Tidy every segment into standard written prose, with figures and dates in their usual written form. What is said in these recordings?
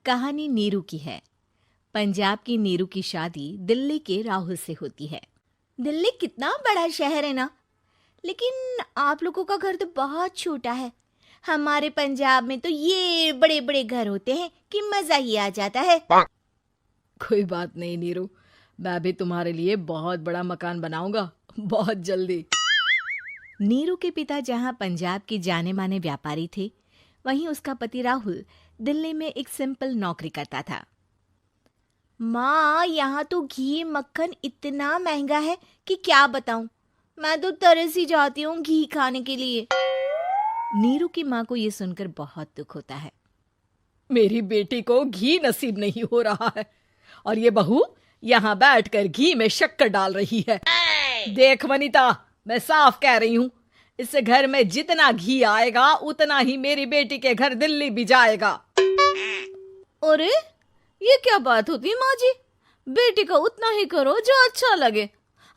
कहानी नीरू की है। पंजाब की नीरू की शादी दिल्ली के राहुल से होती है। दिल्ली कितना बड़ा शहर है ना, लेकिन आप लोगों का घर तो बहुत छोटा है। हमारे पंजाब में तो ये बड़े बड़े घर होते हैं कि मजा ही आ जाता है। कोई बात नहीं नीरू, मैं भी तुम्हारे लिए बहुत बड़ा मकान बनाऊंगा बहुत जल्दी। नीरू के पिता जहाँ पंजाब के जाने माने व्यापारी थे, वहीं उसका पति राहुल दिल्ली में एक सिंपल नौकरी करता था। माँ, यहाँ तो घी मक्खन इतना महंगा है कि क्या बताऊं। मैं तो तरस ही जाती हूँ घी खाने के लिए। नीरू की माँ को ये सुनकर बहुत दुख होता है। मेरी बेटी को घी नसीब नहीं हो रहा है और ये बहू यहाँ बैठकर घी में शक्कर डाल रही है। देख वनिता, मैं साफ कह रही हूँ, इस घर में जितना घी आएगा उतना ही मेरी बेटी के घर दिल्ली भी जाएगा। अरे ये क्या बात होती माँ जी? बेटी का उतना ही करो जो अच्छा लगे।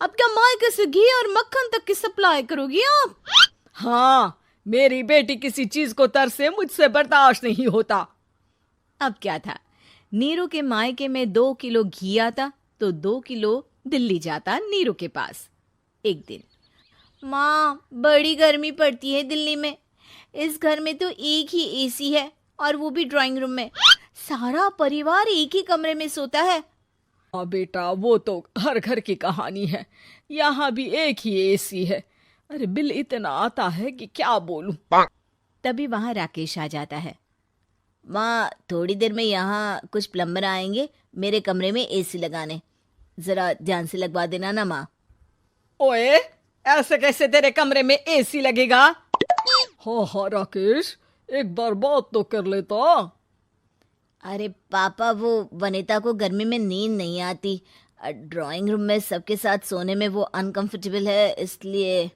अब क्या मायके से घी और मक्खन तक की सप्लाई करोगी आप? हाँ, मेरी बेटी किसी चीज को तरसे मुझसे बर्दाश्त नहीं होता। अब क्या था, नीरू के मायके में 2 किलो घी आता तो 2 किलो दिल्ली जाता नीरू के पास। एक दिन, माँ बड़ी गर्मी पड़ती है दिल्ली में। इस घर में तो एक ही एसी है और वो भी ड्राइंग रूम में। सारा परिवार एक ही कमरे में सोता है। हाँ बेटा, वो तो हर घर की कहानी है। यहाँ भी एक ही एसी है। अरे बिल इतना आता है कि क्या बोलूं। तभी वहां राकेश आ जाता है। माँ, थोड़ी देर में यहाँ कुछ प्लम्बर आएंगे मेरे कमरे में एसी लगाने। जरा ध्यान से लगवा देना ना माँ। ओए, ऐसे कैसे तेरे कमरे में एसी लगेगा? हाँ राकेश, एक बार बात तो कर लेता। अरे पापा, वो वनिता को गर्मी में नींद नहीं आती। ड्राइंग रूम में सबके साथ सोने में वो अनकंफर्टेबल है, इसलिए।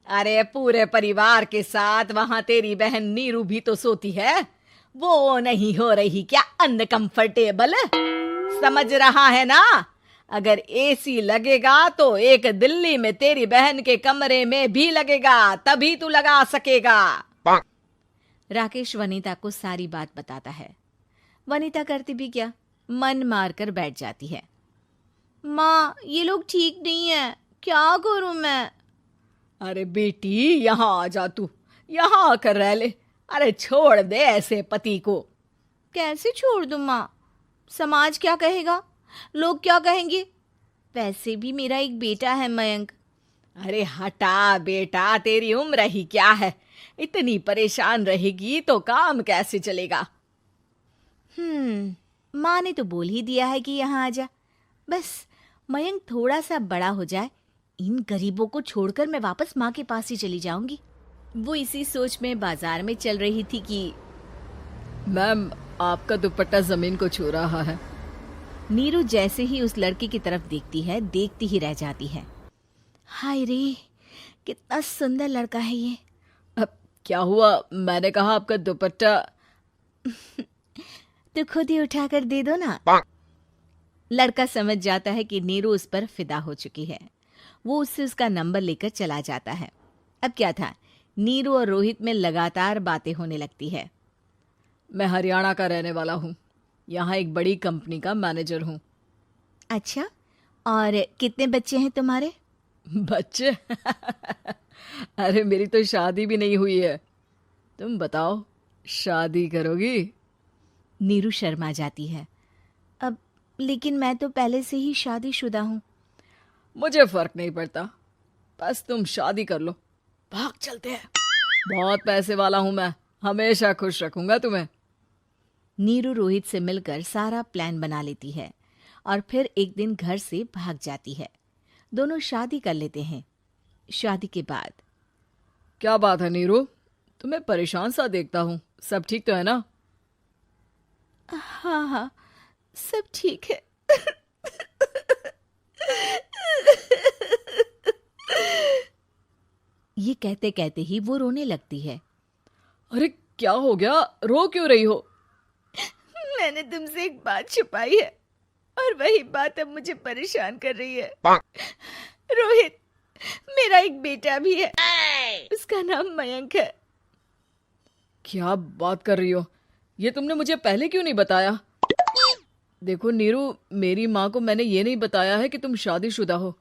अरे पूरे परिवार के साथ वहां तेरी बहन नीरू भी तो सोती है। वो नहीं हो रही क्या अनकंफर्टेबल? समझ रहा है ना? अगर एसी लगेगा तो एक दिल्ली में तेरी बहन के कमरे में भी लगेगा, तभी तू लगा सकेगा। राकेश वनिता को सारी बात बताता है। वनिता करती भी क्या, मन मारकर बैठ जाती है। माँ, ये लोग ठीक नहीं है, क्या करूं मैं? अरे बेटी, यहाँ आ जा, तू यहाँ आकर रह ले। अरे छोड़ दे ऐसे पति को। कैसे छोड़ दूं माँ? समाज क्या कहेगा, लोग क्या कहेंगे? वैसे भी मेरा एक बेटा है मयंक। अरे हटा बेटा, तेरी उम्र ही क्या है? इतनी परेशान रहेगी तो काम कैसे चलेगा? माँ ने तो बोल ही दिया है कि यहाँ आ जा। बस मयंक थोड़ा सा बड़ा हो जाए, इन गरीबों को छोड़कर मैं वापस माँ के पास ही चली जाऊंगी। वो इसी सोच में बाजार में चल रही थी कि मैम, आपका दुपट्टा जमीन को छू रहा है। नीरू जैसे ही उस लड़के की तरफ देखती है, देखती ही रह जाती है। हाय रे, कितना सुंदर लड़का है ये। अब क्या हुआ? मैंने कहा आपका दुपट्टा। तो खुद ही उठाकर दे दो ना। लड़का समझ जाता है कि नीरू उस पर फिदा हो चुकी है। वो उससे उसका नंबर लेकर चला जाता है। अब क्या था, नीरू और रोहित में लगातार बातें होने लगती है। मैं हरियाणा का रहने वाला हूँ, यहाँ एक बड़ी कंपनी का मैनेजर हूँ। अच्छा, और कितने बच्चे हैं तुम्हारे? बच्चे? अरे मेरी तो शादी भी नहीं हुई है। तुम बताओ, शादी करोगी? नीरू शर्मा जाती है। अब लेकिन मैं तो पहले से ही शादीशुदा हूँ। मुझे फर्क नहीं पड़ता, बस तुम शादी कर लो, भाग चलते हैं। बहुत पैसे वाला हूं मैं, हमेशा खुश रखूंगा तुम्हें। नीरू रोहित से मिलकर सारा प्लान बना लेती है और फिर एक दिन घर से भाग जाती है। दोनों शादी कर लेते हैं। शादी के बाद, क्या बात है नीरू, तुम्हें परेशान सा देखता हूँ, सब ठीक तो है ना? हाँ हाँ, सब ठीक है। ये कहते कहते ही वो रोने लगती है। अरे क्या हो गया, रो क्यों रही हो? मैंने तुमसे एक बात छुपाई है और वही बात अब मुझे परेशान कर रही है। रोहित, मेरा एक बेटा भी है, उसका नाम मयंक है। क्या बात कर रही हो? ये तुमने मुझे पहले क्यों नहीं बताया? देखो नीरू, मेरी माँ को मैंने ये नहीं बताया है कि तुम शादीशुदा हो।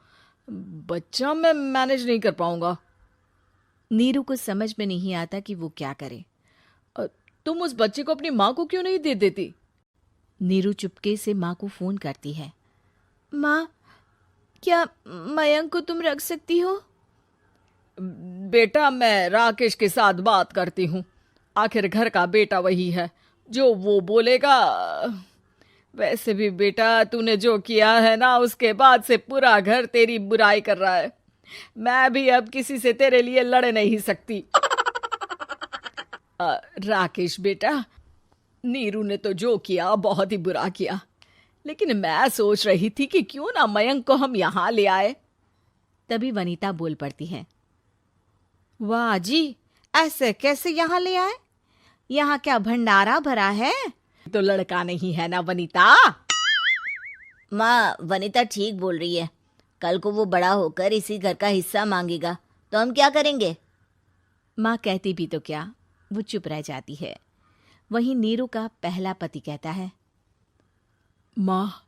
बच्चा मैं मैनेज नहीं कर पाऊंगा। नीरू को समझ में नहीं आता कि वो क्या करे। तुम उस बच्चे को अपनी माँ को क्यों नहीं दे देती? नीरू चुपके से माँ को फोन करती है। माँ, क्या मयंक को तुम रख सकती हो? बेटा, मैं राकेश के साथ बात करती हूँ। आखिर घर का बेटा वही है, जो वो बोलेगा। वैसे भी बेटा, तूने जो किया है ना, उसके बाद से पूरा घर तेरी बुराई कर रहा है। मैं भी अब किसी से तेरे लिए लड़ नहीं सकती। राकेश बेटा, नीरू ने तो जो किया बहुत ही बुरा किया, लेकिन मैं सोच रही थी कि क्यों ना मयंक को हम यहाँ ले आए। तभी वनीता बोल पड़ती है। वाह जी, ऐसे कैसे यहाँ ले आए? यहाँ क्या भंडारा भरा है? तो लड़का नहीं है ना वनीता? माँ, वनीता ठीक बोल रही है। कल को वो बड़ा होकर इसी घर का हिस्सा मांगेगा तो हम क्या करेंगे? माँ कहती भी तो क्या, वो चुप रह जाती है। वहीं नीरू का पहला पति कहता है। माँ,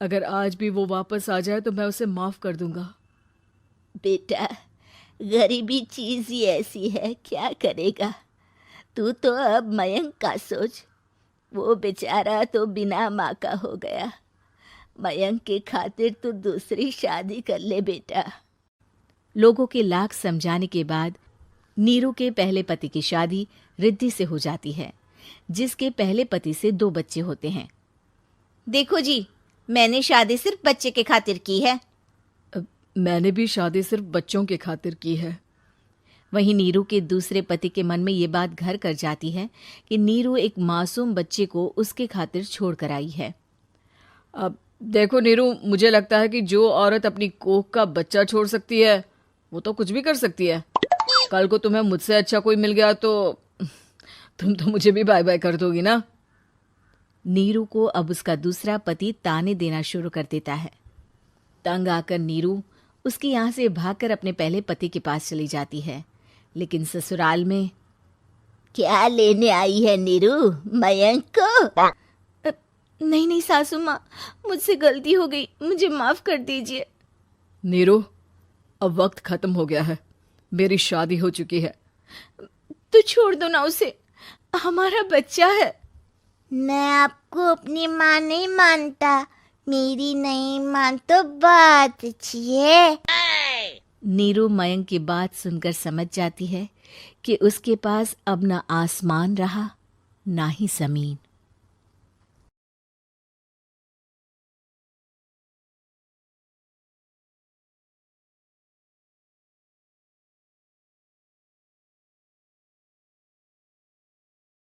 अगर आज भी वो वापस आ जाए तो मैं उसे माफ कर दूंगा। बेटा, गरीबी चीज ही ऐसी है, क्या करेगा। तू तो अब मयंक का सोच। वो बेचारा तो बिना माँ का हो गया। मयंक के खातिर तू दूसरी शादी कर ले बेटा। लोगों के लाख समझाने के बाद नीरू के पहले पति की शादी रिद्धि से हो जाती है, जिसके पहले पति से 2 बच्चे होते हैं। देखो जी, मैंने शादी सिर्फ बच्चे के खातिर की है। मैंने भी शादी सिर्फ बच्चों के खातिर की है। वहीं नीरू के दूसरे पति के मन में ये बात घर कर जाती है कि नीरू एक मासूम बच्चे को उसके खातिर छोड़ कर आई है। अब देखो नीरू, मुझे लगता है कि जो औरत अपनी कोख का बच्चा छोड़ सकती है, वो तो कुछ भी कर सकती है। कल को तुम्हें मुझसे अच्छा कोई मिल गया तो तुम तो मुझे भी बाय बाय कर दोगी ना। नीरू को अब उसका दूसरा पति ताने देना शुरू कर देता है। तंग आकर नीरू उसके यहाँ से भागकर अपने पहले पति के पास चली जाती है, लेकिन ससुराल में क्या लेने आई है नीरू, मयंक को? नहीं नहीं सासू माँ, मुझसे गलती हो गई, मुझे माफ कर दीजिए। नीरू, अब वक्त खत्म हो गया है, मेरी शादी हो चुकी है। तो छोड़ दो ना उसे, हमारा बच्चा है। मैं आपको अपनी माँ नहीं मानता। मेरी नहीं मान तो बात अच्छी है। नीरू मयंक की बात सुनकर समझ जाती है कि उसके पास अब न आसमान रहा, ना ही जमीन।